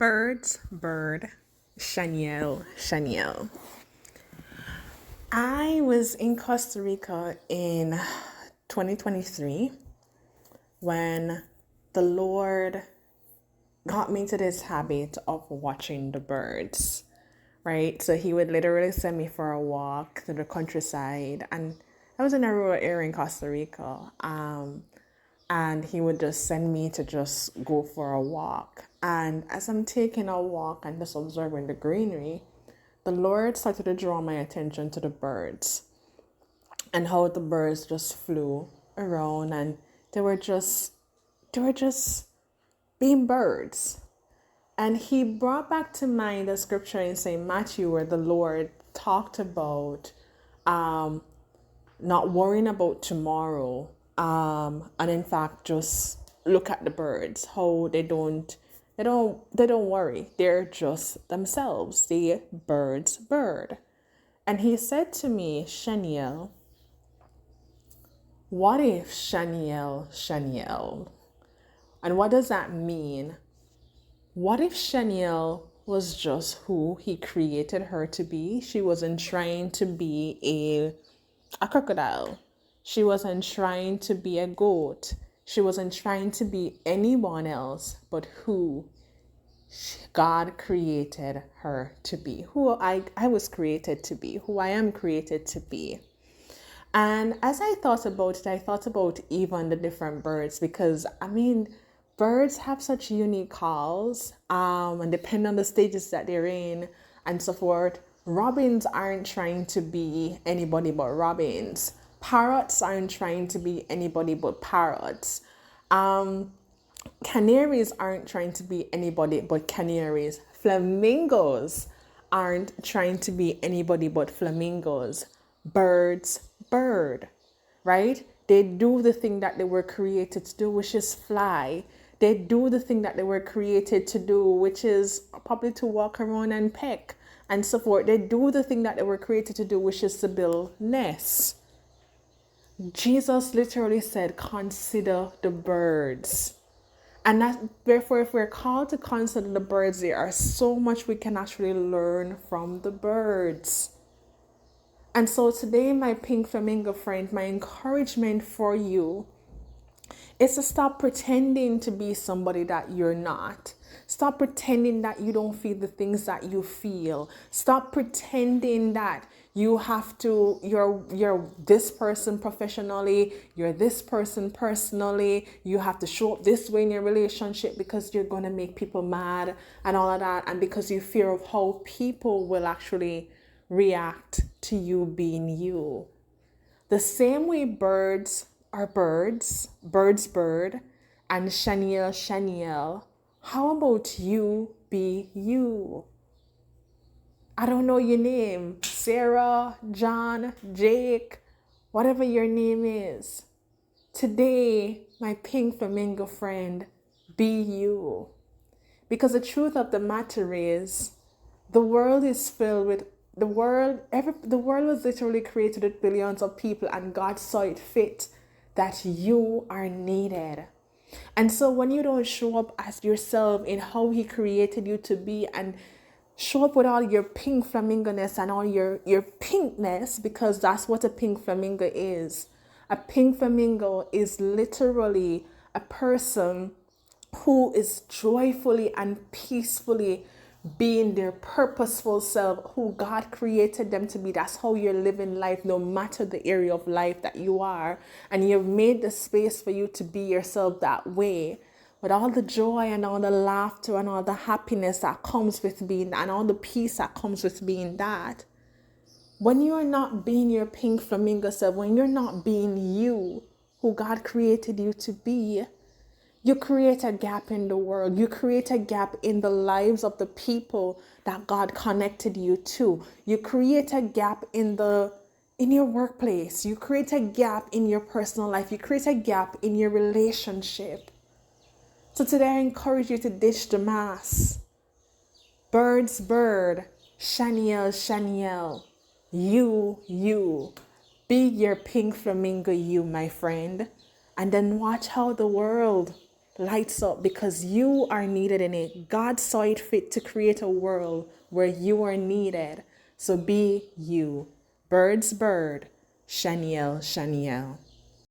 Bird, Shaniel. I was in Costa Rica in 2023 when the Lord got me to this habit of watching the birds, right? So he would literally send me for a walk to the countryside, and I was in a rural area in Costa Rica. And he would just send me to just go for a walk. And as I'm taking a walk and just observing the greenery, the Lord started to draw my attention to the birds and how the birds just flew around, and they were just being birds. And he brought back to mind the scripture in St. Matthew where the Lord talked about not worrying about tomorrow, and in fact just look at the birds, how they don't worry, they're just themselves, the bird. And he said to me, Shaniel, what if Shaniel, and what does that mean? What if Shaniel was just who he created her to be? She wasn't trying to be a crocodile. She wasn't trying to be a goat. She wasn't trying to be anyone else but who God created her to be, who I was created to be, who I am created to be. And as I thought about it, I thought about even the different birds, because birds have such unique calls, and depending on the stages that they're in and so forth. Robins aren't trying to be anybody but robins. Parrots aren't trying to be anybody but parrots. Canaries aren't trying to be anybody but canaries. Flamingos aren't trying to be anybody but flamingos. Bird, right? They do the thing that they were created to do, which is fly. They do the thing that they were created to do, which is probably to walk around and peck and so forth. They do the thing that they were created to do, which is to build nests. Jesus literally said, consider the birds. And that, therefore, if we're called to consider the birds, there are so much we can actually learn from the birds. And so today, my pink flamingo friend, my encouragement for you is to stop pretending to be somebody that you're not. Stop pretending that you don't feel the things that you feel. Stop pretending that you're this person professionally, you're this person personally, you have to show up this way in your relationship because you're going to make people mad and all of that, and because you fear of how people will actually react to you being you. The same way birds are bird, and Shaniel, how about you be you? I don't know your name, Sarah, John, Jake, whatever your name is. Today, my pink flamingo friend, be you. Because the truth of the matter is, the world is filled with the world was literally created with billions of people, and God saw it fit that you are needed. And so when you don't show up as yourself in how he created you to be, and show up with all your pink flamingo-ness and all your pinkness, because that's what a pink flamingo is. A pink flamingo is literally a person who is joyfully and peacefully being their purposeful self, who God created them to be. That's how you're living life, no matter the area of life that you are. And you've made the space for you to be yourself that way, with all the joy and all the laughter and all the happiness that comes with being, and all the peace that comes with being that. When you're not being your pink flamingo self, when you're not being you, who God created you to be, you create a gap in the world. You create a gap in the lives of the people that God connected you to. You create a gap in your workplace. You create a gap in your personal life. You create a gap in your relationship. So today I encourage you to ditch the mask. Bird, Shaniel, you. Be your pink flamingo you, my friend. And then watch how the world lights up because you are needed in it. God saw it fit to create a world where you are needed. So be you. Bird's bird, Shaniel, Shaniel.